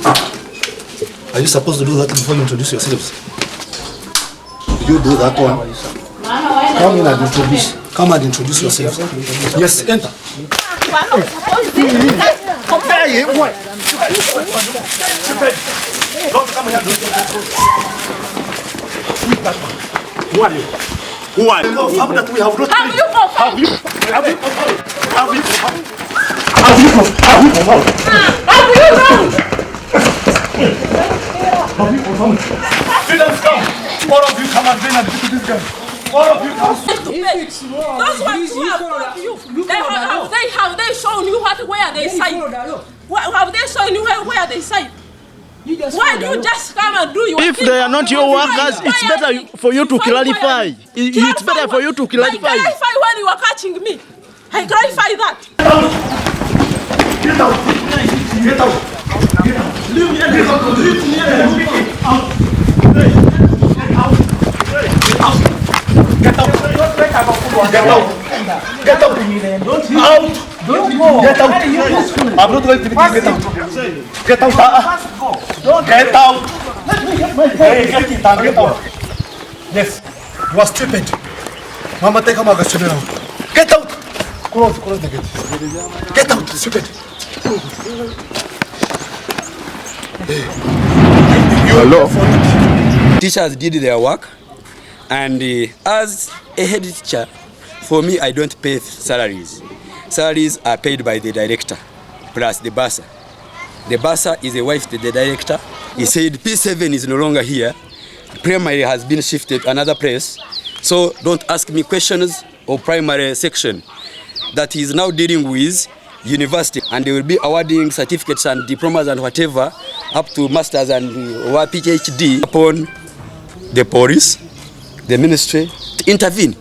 Are you supposed to do that before you introduce yourselves? You do that one. Come in and introduce. Come and introduce yourselves. Yes, enter. Who are you? Who are you? That we have not all of you come and join and visit this guy. All of you come. Those ones who have told you, have they shown you where they sign? Have they shown you where they sign? Why do you just come and do your If they are not your workers, it's better for you to clarify. It's better for you to clarify. I clarify when you are catching me. I clarify that. Get out! Get out! Get out! Leave me alone! Leave me alone! Out! Get out! Get out! Get out! Get out! Out! Don't go! Get out! I'm not going to get out! Get out! Get out! Let me get my head! Get out! Yes, you are stupid. Mama, take a marker. Get out! Close the gate. Get out, stupid! Hello. Teachers did their work, and as a head teacher, for me, I don't pay salaries. Salaries are paid by the director plus the bursar. The bursar is a wife to the director. He said P7 is no longer here. Primary has been shifted to another place. So don't ask me questions of primary section. That he is now dealing with university, and they will be awarding certificates and diplomas and whatever up to masters and PhD upon the police, the ministry to intervene.